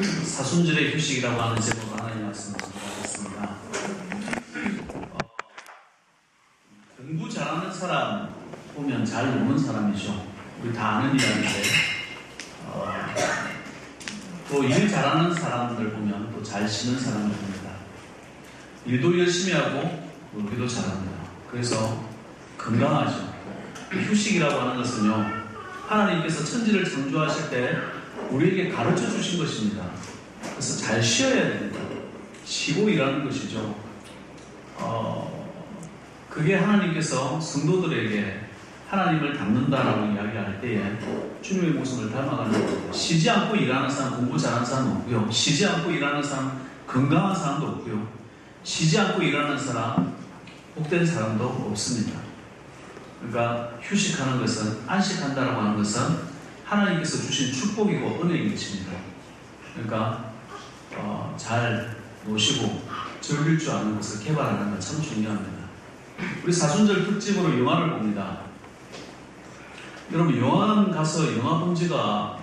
사순절의 휴식이라고 하는 제목으로 하나님 말씀을 전하겠습니다. 공부 잘하는 사람 보면 잘 노는 사람이죠. 우리 다 아는 이야기인데, 또 일 잘하는 사람들 보면 또 잘 쉬는 사람을 봅니다. 일도 열심히 하고 놀기도 잘합니다. 그래서 건강하죠. 휴식이라고 하는 것은요, 하나님께서 천지를 창조하실 때 우리에게 가르쳐 주신 것입니다. 그래서 잘 쉬어야 됩니다. 쉬고 일하는 것이죠. 그게 하나님께서 성도들에게 하나님을 닮는다라고 이야기할 때에 주님의 모습을 닮아가는 겁니다. 쉬지 않고 일하는 사람, 공부 잘하는 사람도 없고요. 쉬지 않고 일하는 사람, 건강한 사람도 없고요. 쉬지 않고 일하는 사람, 복된 사람도 없습니다. 그러니까 휴식하는 것은, 안식한다라고 하는 것은 하나님께서 주신 축복이고 은혜인 것입니다. 그러니까 잘 노시고 즐길 줄 아는 것을 개발하는 것 참 중요합니다. 우리 사순절 특집으로 영화를 봅니다. 여러분, 영화관 가서 영화 본 지가,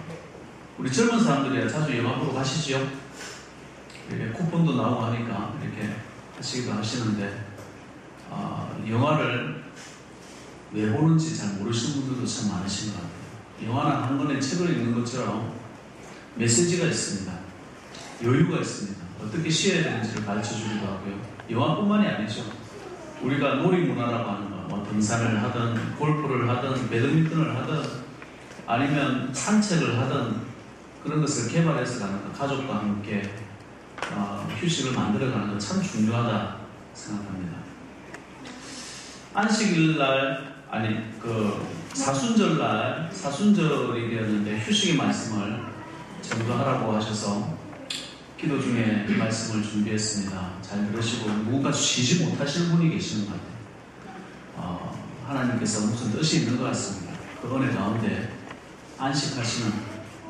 우리 젊은 사람들이 자주 영화 보러 가시지요? 이렇게 쿠폰도 나오고 하니까 이렇게 하시기도 하시는데, 영화를 왜 보는지 잘 모르시는 분들도 참 많으신 것 같아요. 영화는 한 권의 책을 읽는 것처럼 메시지가 있습니다. 여유가 있습니다. 어떻게 쉬어야 되는지를 가르쳐주기도 하고요. 영화뿐만이 아니죠. 우리가 놀이문화라고 하는 거, 뭐 등산을 하든 골프를 하든 배드민턴을 하든 아니면 산책을 하든 그런 것을 개발해서 가는 것, 가족과 함께 휴식을 만들어가는 것 참 중요하다 생각합니다. 안식일날, 사순절날, 사순절이 되었는데 휴식의 말씀을 전도하라고 하셔서 기도 중에 이 말씀을 준비했습니다. 잘 들으시고, 누군가 쉬지 못하시는 분이 계시는 것 같아요. 하나님께서 무슨 뜻이 있는 것 같습니다. 그 은혜 가운데 안식하시는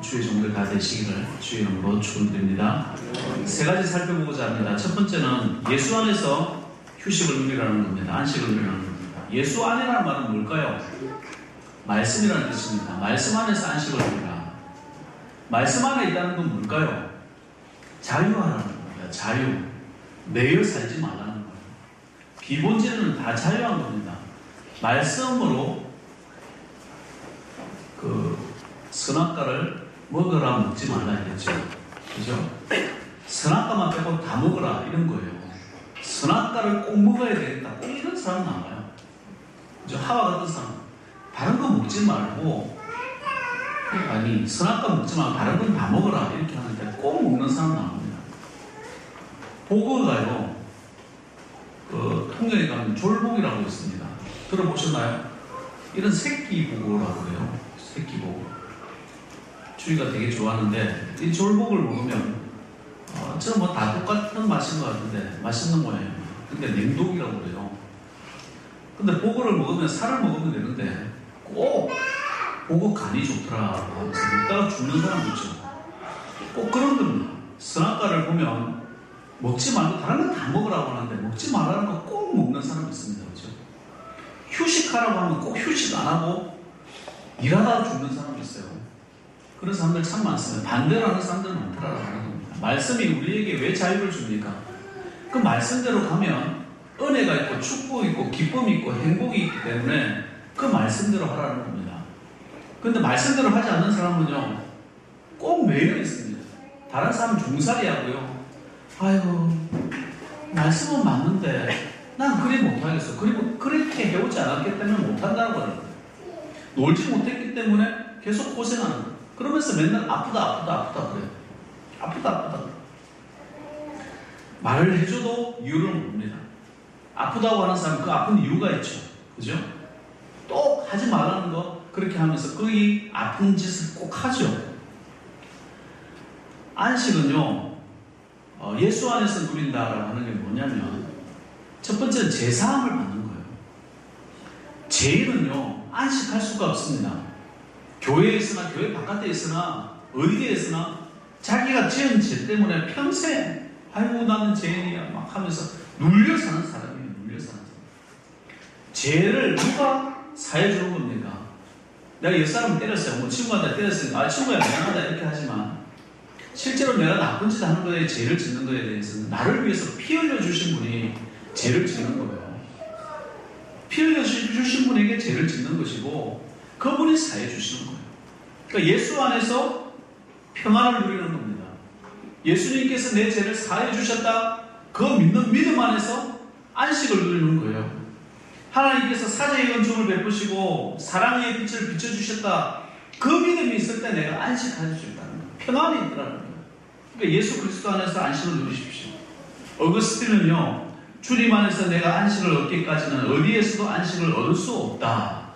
주의 종들 다 되시기를 주의 이름으로 축원드립니다. 세 가지 살펴보고자 합니다. 첫 번째는 예수 안에서 휴식을 누리라는 겁니다. 안식을 누리라는 겁니다. 예수 안이라는 말은 뭘까요? 말씀이라는 뜻입니다. 말씀 안에서 안식을 누리라. 말씀 안에 있다는 건 뭘까요? 자유하라는 겁니다. 자유. 매여 살지 말라는 거예요. 기본적으로는 다 자유한 겁니다. 말씀으로 선악과를 먹으라, 먹지 말라 했죠. 그죠? 선악과만 빼고 다 먹으라, 이런 거예요. 선악과를 꼭 먹어야 되겠다, 꼭 이런 사람 나와요. 그죠? 하와 같은 사람. 다른 거 먹지 말고, 선악과 먹지 말고 다른 건 다 먹어라, 이렇게 하는데 꼭 먹는 사람 나옵니다. 보거가요, 통영에 가면 졸복이라고 있습니다. 들어보셨나요? 이런 새끼 보거라고 해요. 새끼 보거. 주위가 되게 좋아하는데, 이 졸복을 먹으면, 저 뭐 다 똑같은 맛인 것 같은데, 맛있는 모양이에요. 근데 냉독이라고 그래요. 근데 보거를 먹으면, 살을 먹으면 되는데, 꼭 보고 간이 좋더라 하면서 먹다가 죽는 사람 있죠. 꼭 그런 겁니다. 선악과를 보면 먹지 말고 다른 건 다 먹으라고 하는데 먹지 말라는 거 꼭 먹는 사람이 있습니다. 그렇죠? 휴식하라고 하면 꼭 휴식 안 하고 일하다가 죽는 사람이 있어요. 그런 사람들 참 많습니다. 반대로 하는 사람들 많더라라고 하는 겁니다. 말씀이 우리에게 왜 자유를 줍니까? 그 말씀대로 가면 은혜가 있고 축복이 있고 기쁨이 있고 행복이 있기 때문에 그 말씀대로 하라는 겁니다. 근데 말씀대로 하지 않는 사람은요, 꼭 매여 있습니다. 다른 사람은 종살이 하고요. 아이고, 말씀은 맞는데 난 그리 못하겠어. 그리고 그렇게 해오지 않았기 때문에 못한다고 하는 거예요. 놀지 못했기 때문에 계속 고생하는 거예요. 그러면서 맨날 아프다 그래요. 아프다. 말을 해줘도 이유를 모릅니다. 아프다고 하는 사람은 그 아픈 이유가 있죠. 그죠? 또 하지 말라는 거, 그렇게 하면서 그 아픈 짓을 꼭 하죠. 안식은요, 예수 안에서 누린다라고 하는 게 뭐냐면, 첫 번째는 제사함을 받는 거예요. 죄인은요, 안식할 수가 없습니다. 교회에 있으나, 교회 바깥에 있으나, 어디에 있으나, 자기가 지은 죄 때문에 평생, 아이고, 나는 죄인이야, 막 하면서 눌려 사는 사람이에요. 눌려 사는 사람. 죄를 누가 사해주는 겁니까? 내가 옆사람을 때렸어요. 뭐 친구한테 때렸으니까, 친구야, 미안하다, 이렇게 하지만, 실제로 내가 나쁜 짓 하는 거에 죄를 짓는 거에 대해서는 나를 위해서 피 흘려 주신 분이 죄를 짓는 거예요. 피 흘려 주신 분에게 죄를 짓는 것이고 그분이 사해 주시는 거예요. 그러니까 예수 안에서 평안을 누리는 겁니다. 예수님께서 내 죄를 사해 주셨다. 그 믿는 믿음 안에서 안식을 누리는 거예요. 하나님께서 사자의 은총을 베푸시고 사랑의 빛을 비춰주셨다. 그 믿음이 있을 때 내가 안식할 수 있다는 거예요. 평안이 있더라는 거예요. 그러니까 예수 그리스도 안에서 안식을 누리십시오. 어거스틴은요, 주님 안에서 내가 안식을 얻기까지는 어디에서도 안식을 얻을 수 없다.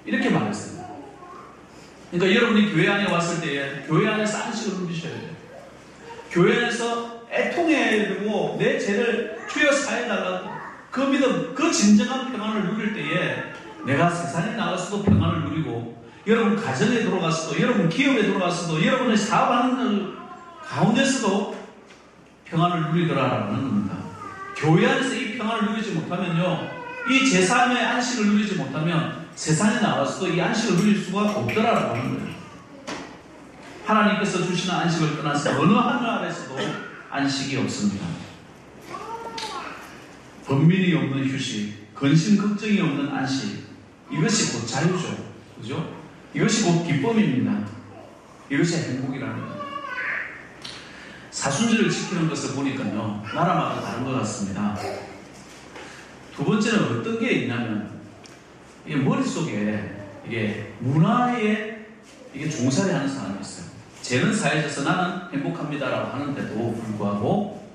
이렇게 말했어요. 그러니까 여러분이 교회 안에 왔을 때에 교회 안에서 안식을 누리셔야 돼요. 교회 안에서 애통해야 되고 내 죄를 주여 사해달라고 그 믿음, 그 진정한 평안을 누릴 때에 내가 세상에 나가서도 평안을 누리고 여러분 가정에 들어갔어도 여러분 기업에 들어갔어도 여러분의 사업하는 가운데서도 평안을 누리더라라는 겁니다. 교회 안에서 이 평안을 누리지 못하면요, 이 제3의 안식을 누리지 못하면 세상에 나가서도 이 안식을 누릴 수가 없더라라는 거예요. 하나님께서 주시는 안식을 떠나서 어느 하늘 아래서도 안식이 없습니다. 번민이 없는 휴식, 근심 걱정이 없는 안식, 이것이 곧 자유죠. 그죠? 이것이 곧 기쁨입니다. 이것이 행복이라는 거예요. 사순절을 지키는 것을 보니까요, 나라마다 다른 것 같습니다. 두 번째는 어떤 게 있냐면, 이게 머릿속에, 이게 문화에 이게 종살이 하는 사람이 있어요. 죄는 사해져서 나는 행복합니다라고 하는데도 불구하고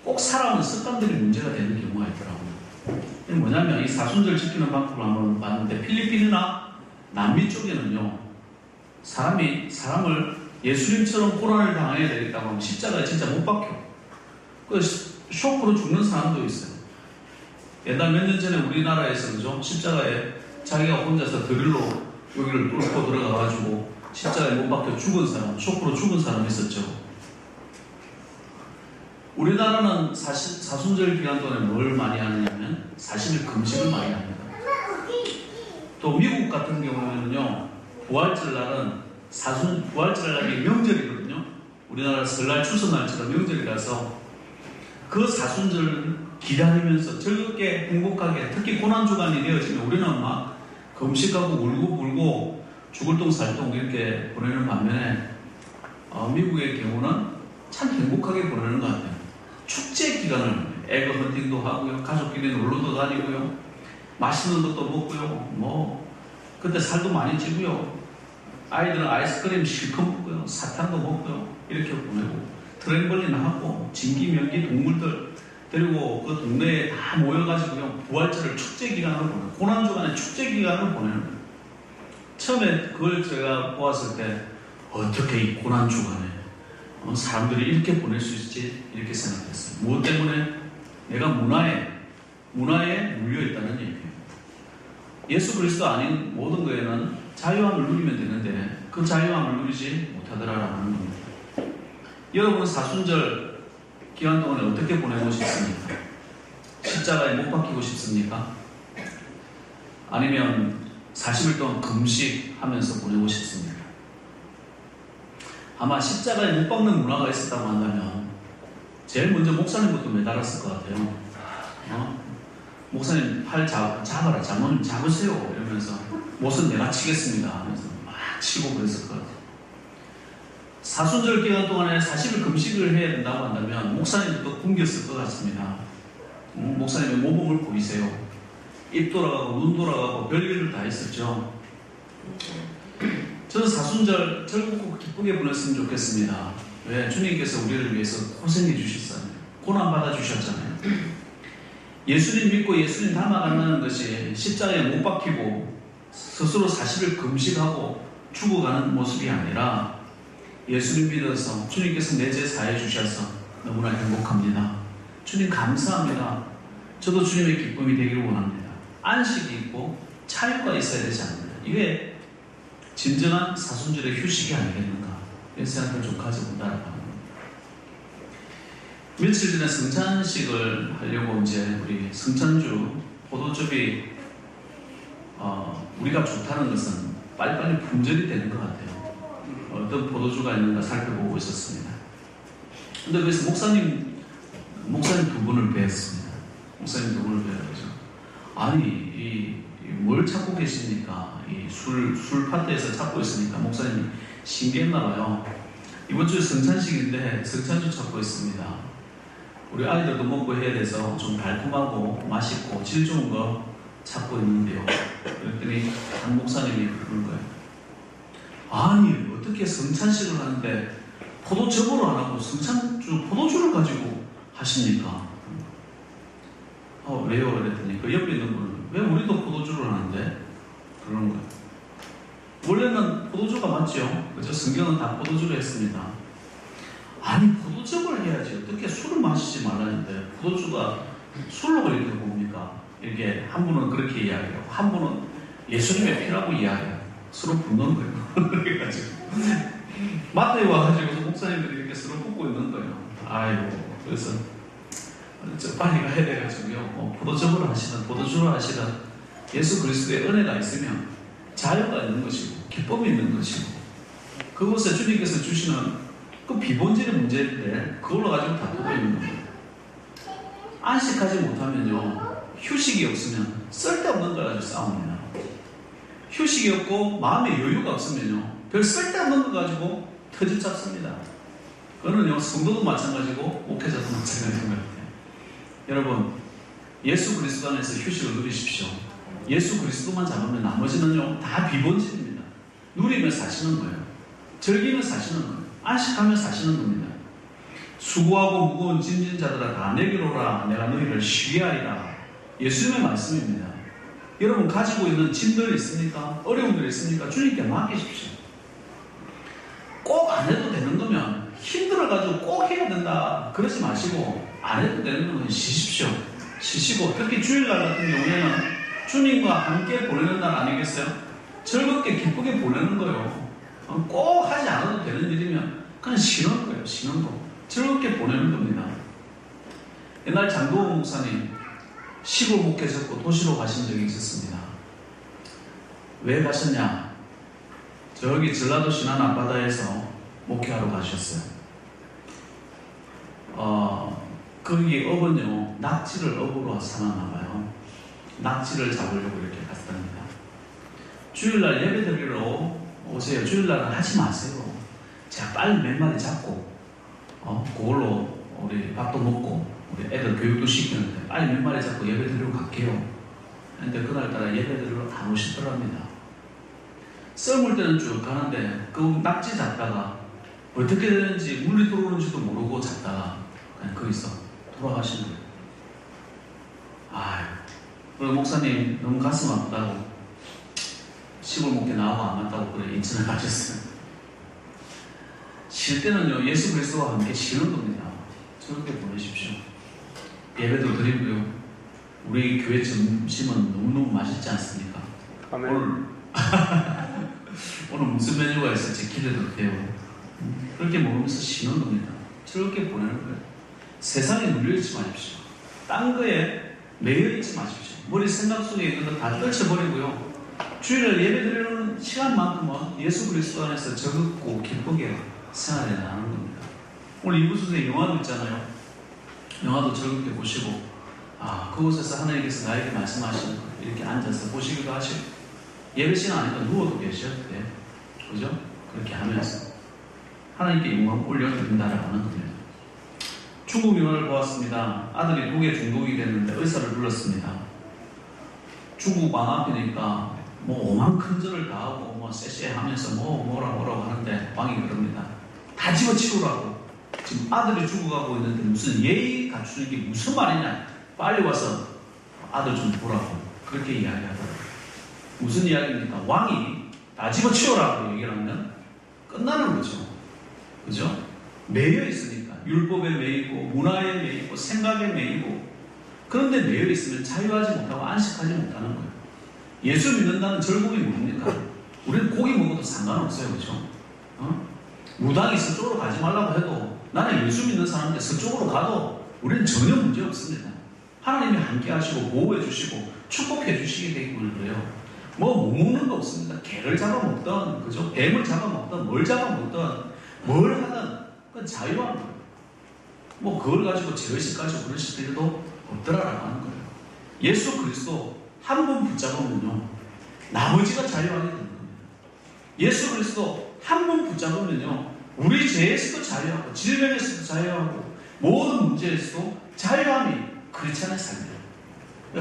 꼭 살아오는 습관들이 문제가 되는 경우가 있더라고요. 이게 뭐냐면 이 사순절 지키는 방법을 한번 봤는데 필리핀이나 남미 쪽에는요, 사람을 예수님처럼 고난을 당해야 되겠다고 하면 십자가에 진짜 못 박혀. 그 쇼크로 죽는 사람도 있어요. 옛날 몇 년 전에 우리나라에서 그죠? 십자가에 자기가 혼자서 드릴로 여기를 뚫고 들어가가지고 십자가에 못 박혀 죽은 사람, 쇼크로 죽은 사람이 있었죠. 우리나라는 사순절 기간 동안에 뭘 많이 하느냐면 40일 금식을 많이 합니다. 또 미국 같은 경우에는요, 부활절날은 부활절날이 명절이거든요. 우리나라 설날 추수날처럼 명절이라서 그 사순절 기다리면서 즐겁게 행복하게, 특히 고난주간이 되어지면 우리는 막 금식하고 울고 불고 죽을 똥 살똥 이렇게 보내는 반면에 미국의 경우는 참 행복하게 보내는 것 같아요. 축제 기간을 에그 헌팅도 하고요, 가족끼리 놀러도 다니고요, 맛있는 것도 먹고요, 그때 살도 많이 찌고요, 아이들은 아이스크림 실컷 먹고요, 사탕도 먹고요, 이렇게 보내고 트램펄린 하고 진기 명기 동물들 데리고 그 동네에 다 모여가지고요, 부활절을 축제 기간으로 보내요. 고난주간에 축제 기간을 보내는 거예요. 처음에 그걸 제가 보았을 때 어떻게 이 고난주간에 사람들이 이렇게 보낼 수 있지? 이렇게 생각했어요. 무엇 때문에? 내가 문화에 물려있다는 얘기예요. 예수 그리스도 아닌 모든 거에는 자유함을 누리면 되는데 그 자유함을 누리지 못하더라라는 겁니다. 여러분은 사순절 기간 동안에 어떻게 보내고 싶습니까? 십자가에 못 박히고 싶습니까? 아니면 40일 동안 금식하면서 보내고 싶습니다. 아마 십자가에 못 박는 문화가 있었다고 한다면 제일 먼저 목사님부터 매달았을 것 같아요. 목사님 팔 잡아라, 장모님 잡으세요 이러면서 못은 내가 치겠습니다 하면서 막 치고 그랬을 것 같아요. 사순절 기간 동안에 40일 금식을 해야 된다고 한다면 목사님도 굶겼을 것 같습니다. 목사님의 모범을 보이세요. 입 돌아가고 눈 돌아가고 별일을 다 했었죠. 저는 사순절 즐겁고 기쁘게 보냈으면 좋겠습니다. 왜? 주님께서 우리를 위해서 고생해 주셨잖아요. 고난받아 주셨잖아요. 예수님 믿고 예수님 닮아간다는 것이 십자가에 못 박히고 스스로 40일 금식하고 죽어가는 모습이 아니라 예수님 믿어서 주님께서 내 죄 사해 주셔서 너무나 행복합니다. 주님 감사합니다. 저도 주님의 기쁨이 되기를 원합니다. 안식이 있고 차유가 있어야 되지 않느냐. 이게 진정한 사순절의 휴식이 아니겠는가. 이런 생각을 좀 가져본다는 겁니다. 며칠 전에 성찬식을 하려고 이제 우리 성찬주 포도즙이 우리가 좋다는 것은 빨리빨리 품절이 되는 것 같아요. 어떤 포도주가 있는가 살펴보고 있었습니다. 근데 그래서 목사님 두 분을 뵈었습니다. 목사님 두 분을 뵈어서 아니 뭘 찾고 계십니까? 이 술 파트에서 찾고 있으니까 목사님이 신기했나봐요. 이번 주에 성찬식인데 성찬주 찾고 있습니다. 우리 아이들도 먹고 해야 돼서 좀 달콤하고 맛있고 질 좋은 거 찾고 있는데요. 그랬더니 한 목사님이 그러는 거예요. 아니 어떻게 성찬식을 하는데 포도즙으로 안 하고 성찬주 포도주를 가지고 하십니까? 왜요? 그랬더니 그 옆에 있는 분은 왜 우리도 포도주를 하는데? 그러는 거예요. 원래는 포도주가 맞죠? 그죠? 성경은 다 포도주로 했습니다. 아니 포도즙을 해야지 어떻게 술을 마시지 말라는데 포도주가 술로 이렇게 봅니까? 이렇게 한 분은 그렇게 이야기하고 한 분은 예수님의 피라고 이야기해요. 서로 붓는 거예요. 그래가지고 마트에 와가지고 목사님들이 이렇게 서로 붓고 있는 거예요. 아이고 그래서 빨리 가야 돼가지고요. 포도즙으로 하시든 포도주로 하시든 예수 그리스도의 은혜가 있으면 자유가 있는 것이고 기쁨이 있는 것이고 그것에 주님께서 주시는 그 비본질의 문제인데 그걸로 가지고 다투고 있는 겁니다. 안식하지 못하면요 휴식이 없으면 쓸데없는 걸 가지고 싸웁니다. 휴식이 없고 마음의 여유가 없으면요 별 쓸데없는 걸 가지고 터집 잡습니다. 그거는요 성도도 마찬가지고 목회자도 마찬가지인 것 같아요. 여러분 예수 그리스도 안에서 휴식을 누리십시오. 예수 그리스도만 잡으면 나머지는요 다 비본질입니다. 누리며 사시는 거예요. 즐기며 사시는 거예요. 안식하며 사시는 겁니다. 수고하고 무거운 짐진 자들아 다 내게로 오라 내가 너희를 쉬게 하리라. 예수님의 말씀입니다. 여러분 가지고 있는 짐들이 있습니까? 어려움들이 있습니까? 주님께 맡기십시오. 꼭 안 해도 되는 거면 힘들어가지고 꼭 해야 된다 그러지 마시고 안 해도 되는 거면 쉬십시오. 쉬시고 특히 주일날 같은 경우에는 주님과 함께 보내는 날 아니겠어요? 즐겁게 기쁘게 보내는 거예요. 꼭 하지 않아도 되는 일이면 그냥 쉬는 거예요. 쉬는 거. 즐겁게 보내는 겁니다. 옛날 장도원 목사님 시골 목회셨고 도시로 가신 적이 있었습니다. 왜 가셨냐? 저기 전라도 신안 앞바다에서 목회하러 가셨어요. 거기 업은요 낙지를 업으로 삼았나 봐요. 낙지를 잡으려고 이렇게 갔답니다. 주일날 예배 드리러 오세요. 주일날은 하지 마세요. 제가 빨리 몇 마리 잡고 그걸로 우리 밥도 먹고 우리 애들 교육도 시키는데 빨리 몇 마리 잡고 예배 드리러 갈게요. 근데 그날따라 예배 드리러 안 오시더랍니다. 썰물 때는 쭉 가는데 그 낙지 잡다가 어떻게 되는지 물이 들어오는지도 모르고 잡다가 그냥 거기서 돌아가신 거예요. 아유, 그리고 목사님 너무 가슴 아프다고 시골 목회 나오고 안 갔다고 그래 인천에 가셨어요. 쉴 때는요 예수 그리스도와 함께 쉬는 겁니다. 저렇게 보내십시오. 예배도 드리고요. 우리 교회 점심은 너무너무 맛있지 않습니까? 아멘. 오늘 무슨 메뉴가 있을지 기대도 돼요. 그렇게 먹으면서 쉬는 겁니다. 저렇게 보내는 거예요. 세상에 눌려있지 마십시오. 딴 거에 매여있지 마십시오. 머리 생각 속에 있는 거 다 떨쳐버리고요. 주일을 예배 드리는 시간만큼은 예수 그리스도 안에서 즐겁고 기쁘게 생활해 나가는 겁니다. 오늘 이부순에 영화도 있잖아요. 영화도 즐겁게 보시고 그곳에서 하나님께서 나에게 말씀하시는 거 이렇게 앉아서 보시기도 하시고 예배 시간 아니까 누워도 계셔도 돼요. 그죠? 그렇게 하면서 하나님께 영광 올려드린다라는 겁니다. 중국 영화를 보았습니다. 아들이 독에 중독이 됐는데 의사를 불렀습니다. 중국 왕 앞이니까 오만 큰절을 다 하고 쎄쎄하면서 뭐라고 하는데 왕이 그럽니다. 다 집어치우라고. 지금 아들이 죽어가고 있는데 무슨 예의 갖추는 게 무슨 말이냐. 빨리 와서 아들 좀 보라고. 그렇게 이야기하더라고요. 무슨 이야기입니까? 왕이 다 집어치우라고 얘기를 하면 끝나는 거죠. 그죠? 매여 있으니까. 율법에 매이고 문화에 매이고 생각에 매이고 그런데 매여 있으면 자유하지 못하고 안식하지 못하는 거예요. 예수 믿는다는 즐거움이 뭡니까? 우리는 고기 먹어도 상관없어요. 그렇죠? 무당이 서쪽으로 가지 말라고 해도 나는 예수 믿는 사람인데 서쪽으로 가도 우리는 전혀 문제 없습니다. 하나님이 함께 하시고 보호해 주시고 축복해 주시기 때문에 그래요. 못 먹는 거 없습니다. 개를 잡아먹든, 그죠? 뱀을 잡아먹든, 뭘 잡아먹든, 뭘 하든, 그건 자유한 거예요. 뭐 그걸 가지고 죄의식 가지고 그러실 필요도 없더라라고 하는 거예요. 예수 그리스도 한 번 붙잡으면요, 나머지가 자유하게 되는 겁니다. 예수 그리스도 한 번 붙잡으면요, 우리 죄에서도 자유하고 질병에서도 자유하고 모든 문제에서도 자유함이 크리스찬의 삶이에요.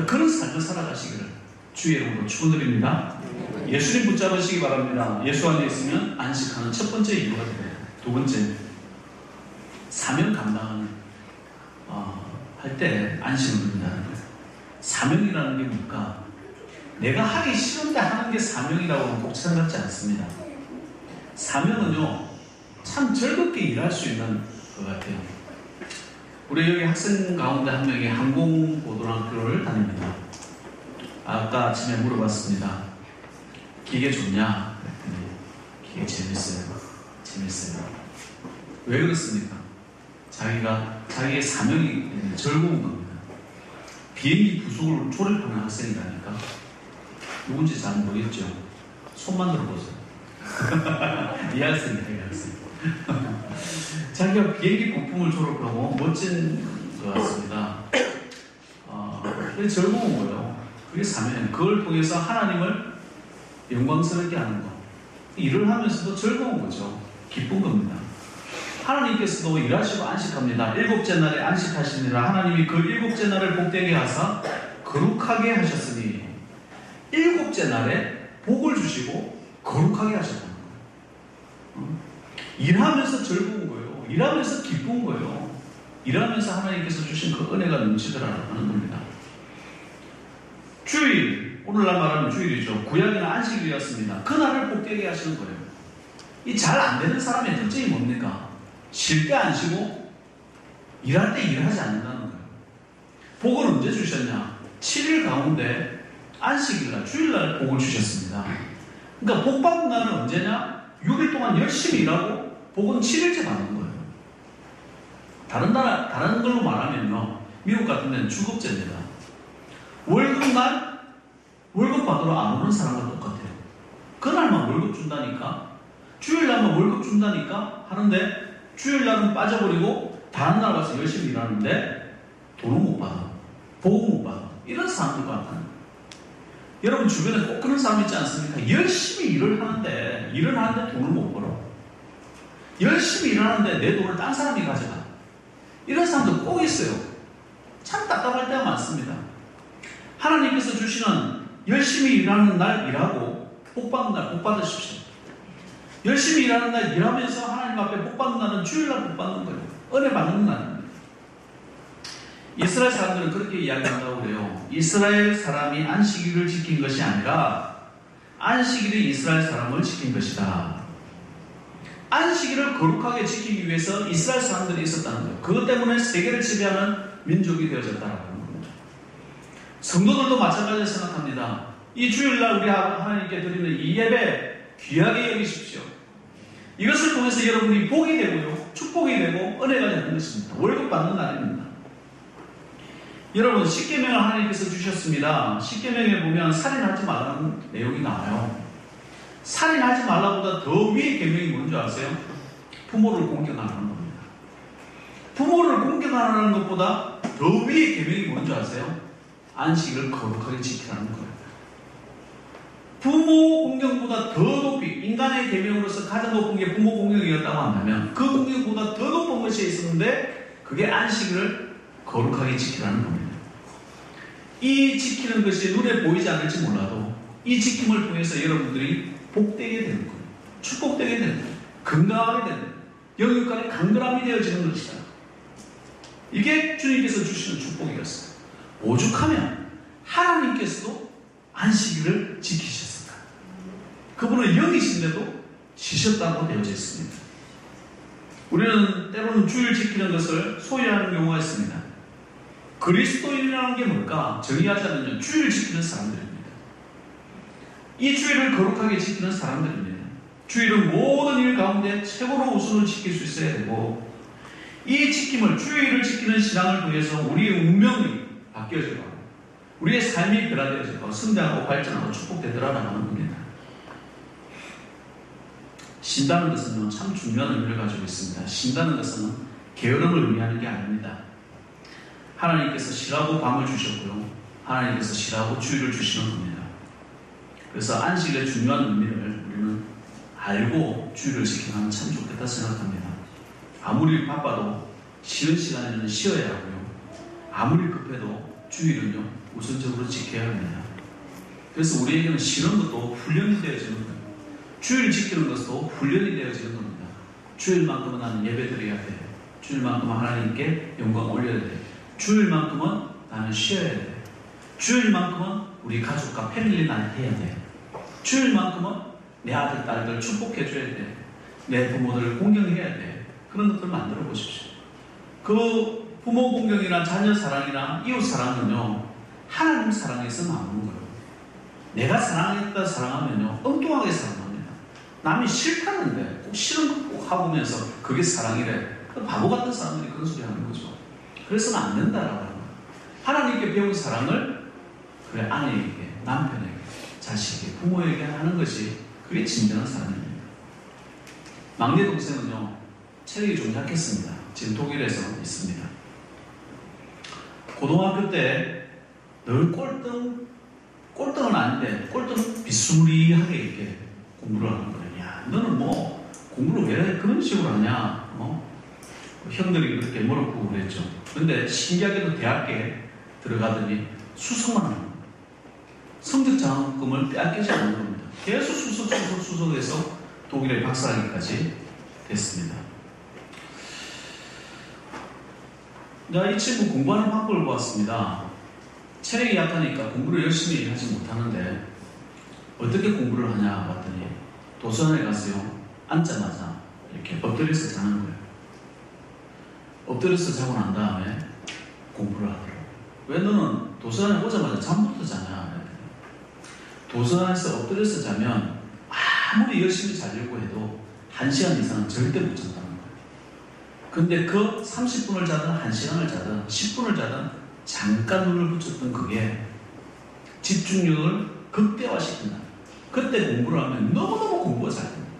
그런 삶을 살아가시기를 주의 이름으로 축원드립니다. 예수님 붙잡으시기 바랍니다. 예수 안에 있으면 안식하는 첫 번째 이유가 돼요. 두 번째, 사명 감당하는 할 때 안식을 누린다는 거예요. 사명이라는 게 뭘까? 내가 하기 싫은데 하는 게 사명이라고는 꼭 생각지 않습니다. 사명은요, 참 즐겁게 일할 수 있는 것 같아요. 우리 여기 학생 가운데 한 명이 항공고등학교를 다닙니다. 아까 아침에 물어봤습니다. 기계 좋냐? 그랬더니 기계 재밌어요. 재밌어요. 왜 그렇습니까? 자기의 사명이 즐거운 겁니다. 비행기 부속을 조립하는 학생이라니까. 누군지 잘 모르겠죠? 손만 들어보세요. 이 학생이에요, 이 학생. 자기가 비행기 부품을 졸업하고 멋진 것 같습니다. 그게 즐거운 거예요. 그게 사명이에요. 그걸 통해서 하나님을 영광스럽게 하는 거. 일을 하면서도 즐거운 거죠. 기쁜 겁니다. 하나님께서도 일하시고 안식합니다. 일곱째 날에 안식하시니라. 하나님이 그 일곱째 날을 복되게 하사 거룩하게 하셨으니, 일곱째 날에 복을 주시고 거룩하게 하셨다는 거예요. 일하면서 즐거운 거예요. 일하면서 기쁜 거예요. 일하면서 하나님께서 주신 그 은혜가 넘치더라는 겁니다. 주일, 오늘날 말하면 주일이죠. 구약에는 안식일이었습니다. 그날을 복되게 하시는 거예요. 이 잘 안 되는 사람의 특징이 뭡니까? 쉴 때 안 쉬고 일할 때 일하지 않는다는 거예요. 복을 언제 주셨냐? 7일 가운데 안식일날, 주일날 복을 주셨습니다. 그러니까 복 받는 날은 언제냐? 6일 동안 열심히 일하고 복은 7일째 받는 거예요. 다른 걸로 말하면요, 미국 같은 데는 주급제입니다. 월급날 월급 받으러 안 오는 사람과 똑같아요. 그날만 월급 준다니까, 주일날만 월급 준다니까 하는데, 주일날은 빠져버리고 다른 날 가서 열심히 일하는데 돈은 못 받아, 복은 못 받아. 이런 사람들과 같아요. 여러분 주변에 꼭 그런 사람 있지 않습니까? 열심히 일을 하는데 돈을 못 벌어. 열심히 일하는데 내 돈을 딴 사람이 가져가. 이런 사람도 꼭 있어요. 참 답답할 때가 많습니다. 하나님께서 주시는 열심히 일하는 날 일하고 복 받는 날 복 받으십시오. 열심히 일하는 날 일하면서 하나님 앞에 복 받는 날은 주일날 복 받는 거예요. 은혜 받는 날입니다. 이스라엘 사람들은 그렇게 이야기한다고 그래요. 이스라엘 사람이 안식일을 지킨 것이 아니라 안식일이 이스라엘 사람을 지킨 것이다. 안식일을 거룩하게 지키기 위해서 이스라엘 사람들이 있었다는 거예요. 그것 때문에 세계를 지배하는 민족이 되어졌다는 겁니다. 성도들도 마찬가지로 생각합니다. 이 주일날 우리 하나님께 드리는 이 예배 귀하게 여기십시오. 이것을 통해서 여러분이 복이 되고요, 축복이 되고 은혜가 되는 것입니다. 월급 받는 날입니다. 여러분, 십계명을 하나님께서 주셨습니다. 십계명에 보면 살인하지 말라는 내용이 나와요. 살인하지 말라보다 더 위의 계명이 뭔지 아세요? 부모를 공경하라는 겁니다. 부모를 공경하라는 것보다 더 위의 계명이 뭔지 아세요? 안식을 거룩하게 지키라는 거예요. 부모 공경보다 더 높이, 인간의 계명으로서 가장 높은 게 부모 공경이었다고 한다면 그 공경보다 더 높은 것이 있었는데 그게 안식을 거룩하게 지키라는 겁니다. 이 지키는 것이 눈에 보이지 않을지 몰라도 이 지킴을 통해서 여러분들이 복되게 되는 거예요. 축복되게 되는 거예요. 건강하게 되는 거예요. 영육간의 강건함이 되어지는 것이다. 이게 주님께서 주시는 축복이었어요. 오죽하면 하나님께서도 안식일을 지키셨습니다. 그분은 영이신데도 지셨다고 되어져 있습니다. 우리는 때로는 주일 지키는 것을 소외하는 경우가 있습니다. 그리스도인이라는 게 뭘까? 정의하자면요, 주일 지키는 사람들입니다. 이 주일을 거룩하게 지키는 사람들입니다. 주일은 모든 일 가운데 최고로 우선을 지킬 수 있어야 되고, 이 지킴을, 주일을 지키는 신앙을 통해서 우리의 운명이 바뀌어져가고 우리의 삶이 변화되어져가고 성장하고 발전하고 축복되더라라는 겁니다. 신다는 것은 참 중요한 의미를 가지고 있습니다. 신다는 것은 게으름을 의미하는 게 아닙니다. 하나님께서 쉬라고 밤을 주셨고요. 하나님께서 쉬라고 주일을 주시는 겁니다. 그래서 안식일의 중요한 의미를 우리는 알고 주일을 지켜가면 참 좋겠다 생각합니다. 아무리 바빠도 쉬는 시간에는 쉬어야 하고요. 아무리 급해도 주일은요 우선적으로 지켜야 합니다. 그래서 우리에게는 쉬는 것도 훈련이 되어지는 거예요. 주일 지키는 것도 훈련이 되어지는 겁니다. 주일만큼은 나는 예배드려야 돼. 주일만큼은 하나님께 영광 올려야 돼. 주일만큼은 나는 쉬어야 돼. 주일만큼은 우리 가족과 패밀리 날 해야 돼. 주일만큼은 내 아들, 딸들 축복해줘야 돼. 내 부모들을 공경해야 돼. 그런 것들 만들어 보십시오. 그 부모 공경이나 자녀 사랑이나 이웃 사랑은요, 하나님 사랑에서 나오는 거예요. 내가 사랑했다 사랑하면요, 엉뚱하게 사랑합니다. 남이 싫다는데 꼭 싫은 거 꼭 하고면서 그게 사랑이래. 바보 같은 사람들이 그런 소리 하는 거죠. 그래서는 안 된다라고 하는 거예요. 하나님께 배운 사랑을 그래 아내에게, 남편에게, 자식에게, 부모에게 하는 것이 그게 진정한 사랑입니다. 막내 동생은요, 체력이 좀 약했습니다. 지금 독일에서 있습니다. 고등학교 때 늘 꼴등은 아닌데 꼴등 비스무리하게 이렇게 공부를 하는 거예요. 야, 너는 뭐 공부를 왜 그런 식으로 하냐? 형들이 그렇게 물었고 그랬죠. 그런데 신기하게도 대학에 들어가더니 수석만 하는 거예요. 성적 장학금을 빼앗기지 않는 겁니다. 계속 수석해서 독일의 박사학위까지 됐습니다. 이 친구 공부하는 방법을 보았습니다. 체력이 약하니까 공부를 열심히 하지 못하는데 어떻게 공부를 하냐 봤더니 도서관에 가서요, 앉자마자 이렇게 엎드려서 자는 거예요. 엎드려서 자고 난 다음에 공부를 하더라고요. 왜 너는 도서관에 오자마자 잠부터 자냐? 도서관에서 엎드려서 자면 아무리 열심히 자려고 해도 1시간 이상은 절대 못 잔다는 거예요. 근데 그 30분을 자든 1시간을 자든 10분을 자든 잠깐 눈을 붙였던 그게 집중력을 극대화시킨다. 그때 공부를 하면 너무너무 공부가 잘 됩니다.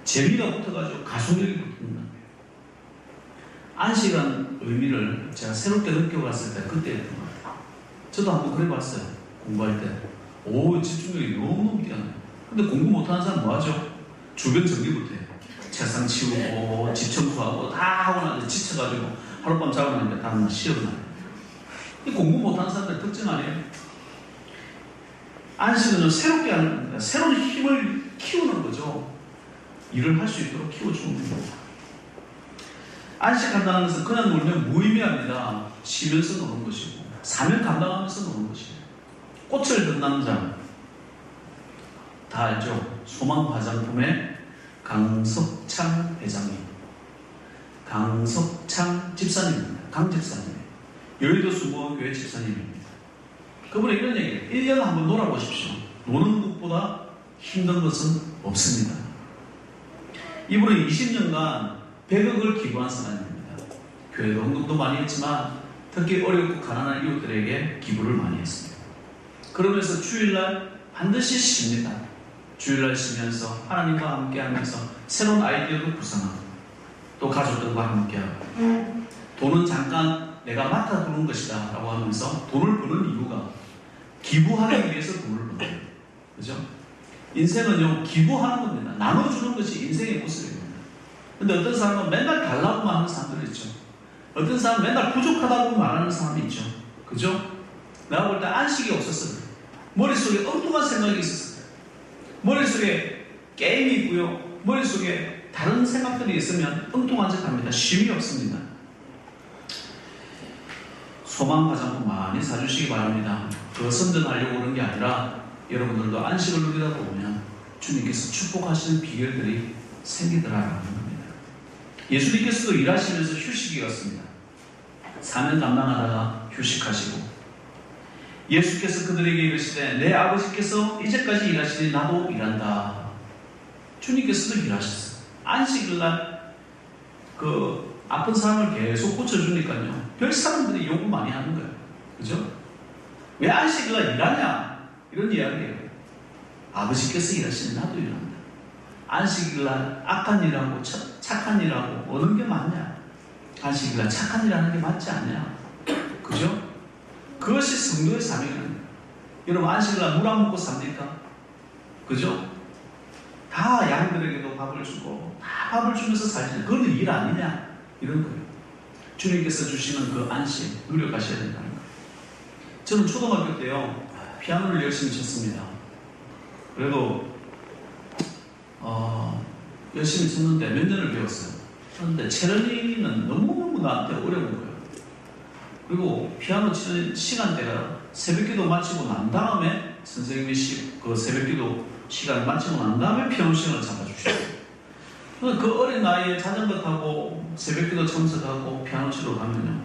재미가 붙어가지고 가속력이 붙는다. 안식이라는 의미를 제가 새롭게 느껴봤을 때 그때였던 것 같아요. 저도 한번 그래봤어요. 공부할 때. 집중력이 너무너무 뛰어나요. 근데 공부 못하는 사람 뭐 하죠? 주변 정리부터 해요. 책상 치우고 집 청소하고 다 하고 나서 지쳐가지고 하룻밤 자고 나니까 다음날 시험나요. 이 공부 못하는 사람들 특징 아니에요? 안식은 새롭게 하는 겁니다. 새로운 힘을 키우는 거죠. 일을 할 수 있도록 키워주는 겁니다. 안식한다는 것은 그냥 놀면 무의미합니다. 쉬면서 노는 것이고 사명 감당하면서 노는 것이에요. 꽃을 든 남자 다 알죠? 소망 화장품의 강석창 회장님, 강석창 집사님입니다. 강 집사님, 여의도 수목교회 집사님입니다. 그분이 이런 얘기예요. 1년에 한번 놀아보십시오. 노는 것보다 힘든 것은 없습니다. 이분은 20년간 100억을 기부한 사람입니다. 교회도 헌금도 많이 했지만 특히 어렵고 가난한 이웃들에게 기부를 많이 했습니다. 그러면서 주일날 반드시 쉽니다. 주일날 쉬면서 하나님과 함께하면서 새로운 아이디어도 구상하고 또 가족들과 함께하고 돈은 잠깐 내가 맡아두는 것이다 라고 하면서 돈을 버는 이유가 기부하기 위해서 돈을 버는 거예요. 그죠? 인생은요, 기부하는 겁니다. 나눠주는 것이 인생의 모습입니다. 근데 어떤 사람은 맨날 달라고만 하는 사람들이 있죠. 어떤 사람은 맨날 부족하다고 말하는 사람이 있죠. 그죠? 내가 볼 때 안식이 없었어요. 머릿속에 엉뚱한 생각이 있었어요. 머릿속에 게임이 있고요. 머릿속에 다른 생각들이 있으면 엉뚱한 짓 합니다. 쉼이 없습니다. 소망 화장품 많이 사주시기 바랍니다. 그거 선전하려고 그런 게 아니라 여러분들도 안식을 누리다 보면 주님께서 축복하시는 비결들이 생기더라라는 겁니다. 예수님께서도 일하시면서 휴식이었습니다. 사명 감당하다가 휴식하시고 예수께서 그들에게 이르시되 내 아버지께서 이제까지 일하시니 나도 일한다. 주님께서도 일하셨어요. 안식일날 그 아픈 사람을 계속 고쳐주니까요. 별 사람들이 욕을 많이 하는 거예요. 그죠? 왜 안식일날 일하냐? 이런 이야기예요. 아버지께서 일하시니 나도 일한다. 안식일날 악한 일하고 착한 일하고 어느 게 맞냐? 안식일날 착한 일 하는 게 맞지 않냐? 그죠? 그것이 성도의 사명이에요. 여러분 안식일날 물 안 먹고 삽니까? 그죠? 다 양들에게도 밥을 주고 다 밥을 주면서 살지. 그건 일 아니냐? 이런 거예요. 주님께서 주시는 그 안식 누려가셔야 된다는 거예요. 저는 초등학교 때요 피아노를 열심히 쳤습니다. 그래도 열심히 쳤는데 몇 년을 배웠어요. 그런데 체르니는 너무너무 나한테 어려운 거예요. 그리고 피아노 치는 시간대가 새벽기도 마치고 난 다음에 선생님이 그 새벽기도 시간 마치고 난 다음에 피아노 시간을 잡아주셨어요. 그 어린 나이에 자전거 타고 새벽기도 참석하고 피아노 치러 가면요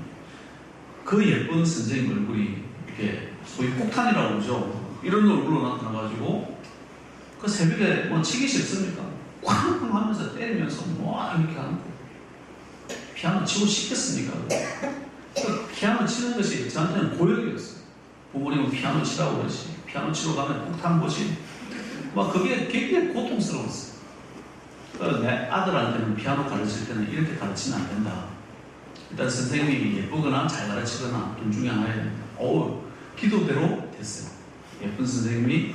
그 예쁜 선생님 얼굴이 이렇게 소위 폭탄이라고 그러죠. 이런 얼굴로 나타나가지고 그 새벽에 뭐 치기 싫습니까? 쾅쾅 하면서 때리면서 뭐 이렇게 하는 거예요. 피아노 치고 싶겠습니까? 그 피아노 치는 것이 저한테는 고역이었어요. 부모님은 피아노 치라고 그러지. 피아노 치러 가면 폭탄 보지. 막 그게 굉장히 고통스러웠어요. 내 아들한테는 피아노 가르칠 때는 이렇게 가르치면 안 된다. 일단 선생님이 예쁘거나 잘 가르치거나 둘 중에 하나에 기도대로 됐어요. 예쁜 선생님이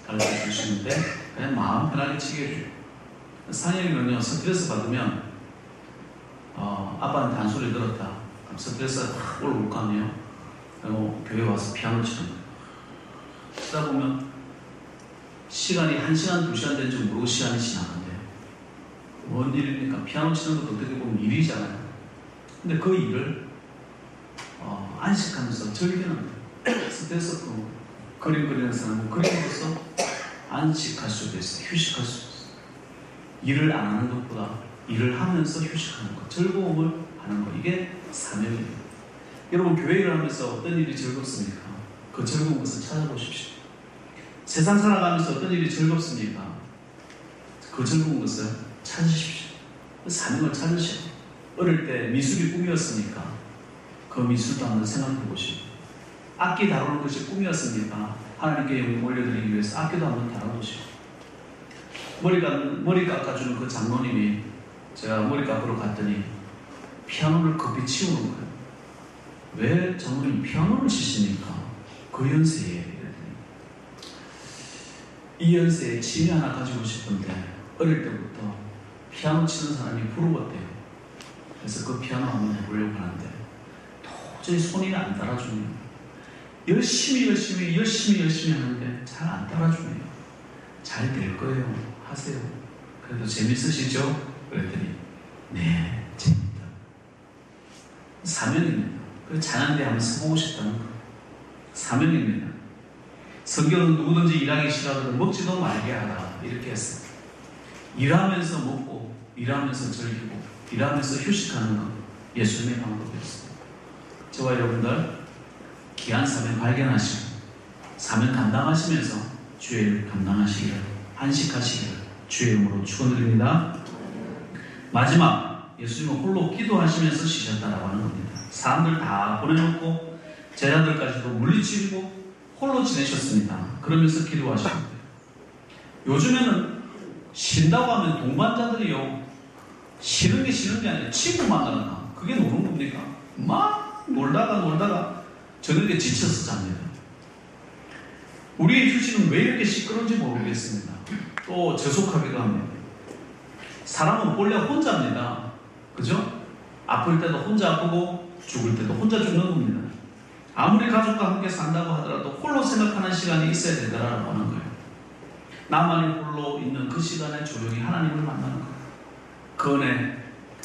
가르쳐 주시는데 그냥 마음 편하게 치게 해줘요. 상현이는요 스트레스 받으면 아빠한테 한 소리 들었다. 그럼 스트레스가 확 올라올 거 아니에요. 그리고 교회 와서 피아노 치는 거예요. 치다 보면 시간이 1시간, 2시간 된 줄 모르고 시간이 지나는데 뭔 일입니까? 피아노 치는 것도 어떻게 보면 일이잖아요. 근데 그 일을 안식하면서 즐기는 거예요. 스트레스 풀고 그림 그리는 사람은 그림으로써 안식할 수도 있어요. 휴식할 수도 있어요. 일을 안 하는 것보다 일을 하면서 휴식하는 것, 즐거움을 하는 것, 이게 사명이에요. 여러분 교회 일을 하면서 어떤 일이 즐겁습니까? 그 즐거운 것을 찾아보십시오. 세상 살아가면서 어떤 일이 즐겁습니까? 그 즐거운 것을 찾으십시오. 그 사명을 찾으시오. 어릴 때 미술이 꿈이었으니까 그 미술도 한번 생각해 보시고, 악기 다루는 것이 꿈이었습니까? 하나님께 영광 올려드리기 위해서 악기도 한번 다뤄보시고, 머리 깎아주는 그 장로님이 제가 머리 깎으러 갔더니 피아노를 급히 치우는 거예요. 왜 장로님 피아노를 치십니까? 그 연세에. 이 연세에 취미 하나 가지고 싶은데 어릴 때부터 피아노 치는 사람이 부러웠대요. 그래서 그 피아노 한번 해보려고 하는데 도저히 손이 안 따라주네요. 열심히 하는데 잘 안 따라주네요. 잘 될 거예요. 하세요. 그래도 재밌으시죠? 그랬더니 네, 재밌다. 사명입니다. 그 찬양대 한번 서보고 싶다는 거. 사명입니다. 성경은 누구든지 일하기 싫어하거든 먹지도 말게 하라 이렇게 했어요. 일하면서 먹고 일하면서 즐기고 일하면서 휴식하는 것, 예수님의 방법이었어요. 저와 여러분들 귀한 사명 발견하시고 사명 감당하시면서 주의 일 감당하시기를, 안식하시기를 주의 이름으로 축원드립니다. 마지막, 예수님은 홀로 기도하시면서 쉬셨다라고 하는 겁니다. 사람들 다 보내놓고 제자들까지도 물리치고 홀로 지내셨습니다. 그러면서 기도하시는 거예요. 요즘에는 쉰다고 하면 동반자들이요, 쉬는 게 아니라 친구 만나는가, 그게 노는 겁니까? 막 놀다가 저녁에 지쳐서 잡니다. 우리의 휴식은 왜 이렇게 시끄러운지 모르겠습니다. 또 저속하기도 합니다. 사람은 본래 혼자입니다. 그죠? 아플 때도 혼자 아프고 죽을 때도 혼자 죽는 겁니다. 아무리 가족과 함께 산다고 하더라도 홀로 생각하는 시간이 있어야 된다라고 하는 거예요. 나만이 홀로 있는 그 시간에 조용히 하나님을 만나는 거예요. 그 은혜,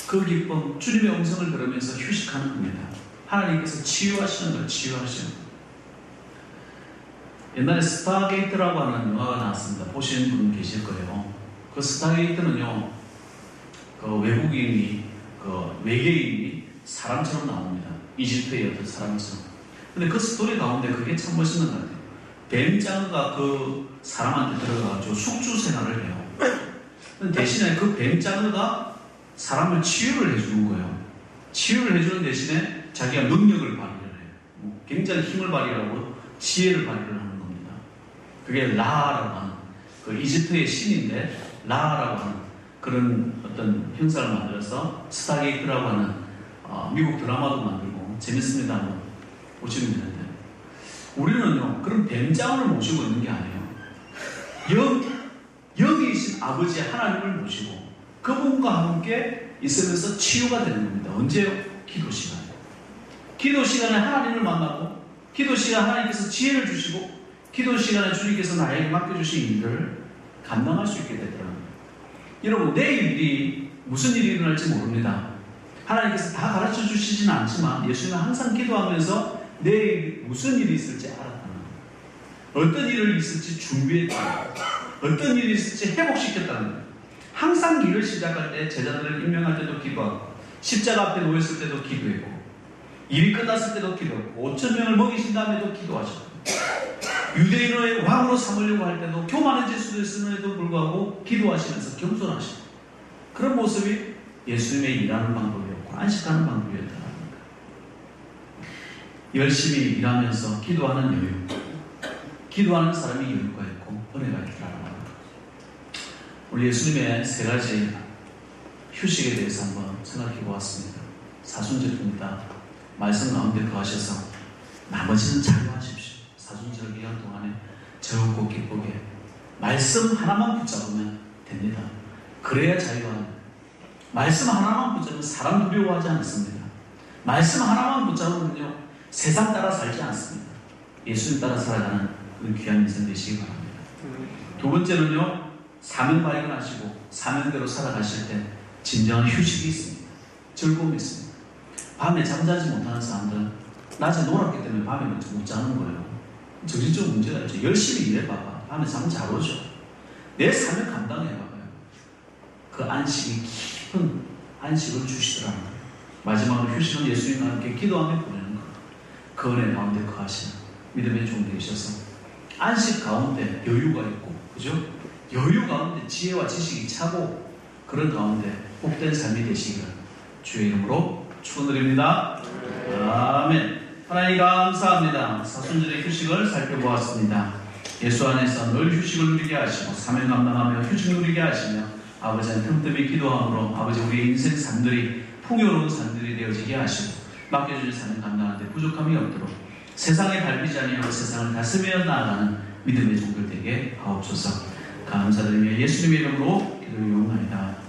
그 기쁨, 주님의 음성을 들으면서 휴식하는 겁니다. 하나님께서 치유하시는 거예요. 치유하시는 거예요. 옛날에 스타게이트라고 하는 영화가 나왔습니다. 보신 분 계실 거예요. 그 스타게이트는요, 그 외국인이, 그 외계인이 사람처럼 나옵니다. 이집트의 어떤 사람처럼. 근데 그 스토리 가운데 그게 참 멋있는 것 같아요. 뱀장어가 그 사람한테 들어가가지고 숙주 생활을 해요. 근데 대신에 그 뱀장어가 사람을 치유를 해주는 거예요. 치유를 해주는 대신에 자기가 능력을 발휘를 해요. 굉장히 힘을 발휘하고 지혜를 발휘를 하는 겁니다. 그게 라라고 하는, 그 이집트의 신인데 라라고 하는 그런 어떤 형상을 만들어서 스타게이트라고 하는 미국 드라마도 만들고 재밌습니다. 한번 보시면 되는데, 우리는요 그런 뱀장을 모시고 있는 게 아니에요. 영이신 아버지 하나님을 모시고 그분과 함께 있으면서 치유가 되는 겁니다. 언제요? 기도 시간에. 기도 시간에 하나님을 만나고, 기도 시간에 하나님께서 지혜를 주시고, 기도 시간에 주님께서 나에게 맡겨주신 일을 감당할 수 있게 되더라고요. 여러분, 내일 일이 무슨 일이 일어날지 모릅니다. 하나님께서 다 가르쳐 주시진 않지만 예수님은 항상 기도하면서 내일 무슨 일이 있을지 알았다는 거예요. 어떤 일이 있을지 준비했다는 거예요. 어떤 일이 있을지 회복시켰다는 거예요. 항상 일을 시작할 때, 제자들을 임명할 때도 기도하고, 십자가 앞에 놓였을 때도 기도했고, 일이 끝났을 때도 기도했고, 5,000명을 먹이신 다음에도 기도하셨고, 유대인의 왕으로 삼으려고 할 때도 교만해질 수도 있음에도 불구하고 기도하시면서 겸손하시고, 그런 모습이 예수님의 일하는 방법이었고 안식하는 방법이었다는 겁니다. 열심히 일하면서 기도하는 여유, 기도하는 사람이 여유가 있고 은혜가 있다는 겁니다. 우리 예수님의 세 가지 휴식에 대해서 한번 생각해 보았습니다. 사순절입니다. 말씀 가운데 거하셔서 나머지는 자유하십시오. 사순절 기간 동안에 즐겁고 기쁘게 말씀 하나만 붙잡으면 됩니다. 그래야 자유합니다. 말씀 하나만 붙잡으면 사람 두려워하지 않습니다. 말씀 하나만 붙잡으면요 세상 따라 살지 않습니다. 예수님 따라 살아가는 그 귀한 인생 되시기 바랍니다. 두 번째는요, 사명 발견하시고 사명대로 살아가실 때 진정한 휴식이 있습니다. 즐거움이 있습니다. 밤에 잠자지 못하는 사람들은 낮에 놀았기 때문에 밤에 못 자는 거예요. 정신적 문제가 있죠. 열심히 일해봐봐. 밤에 잠 잘 오죠. 내 사명 감당해봐봐요. 그 안식이 깊은 안식을 주시더라는 거예요. 마지막으로 휴식은 예수님과 함께 기도하며 보내는 거예요. 그 은혜 가운데 거하시는 믿음의 종 되셔서 안식 가운데 여유가 있고, 그죠? 여유 가운데 지혜와 지식이 차고, 그런 가운데 복된 삶이 되시기를 주의 이름으로 축원드립니다. 아멘. 하나님 감사합니다. 사순절의 휴식을 살펴보았습니다. 예수 안에서 늘 휴식을 누리게 하시고 사명 감당하며 휴식 누리게 하시며 아버지는 틈틈이 기도함으로 아버지 우리의 인생 삶들이 풍요로운 삶들이 되어지게 하시고 맡겨주신 사명 감당하는데 부족함이 없도록 세상에 밟히지 아니하고 세상을 다스며 나아가는 믿음의 종들 되게 하옵소서. 감사드리며 예수님의 이름으로 기도를 용합니다.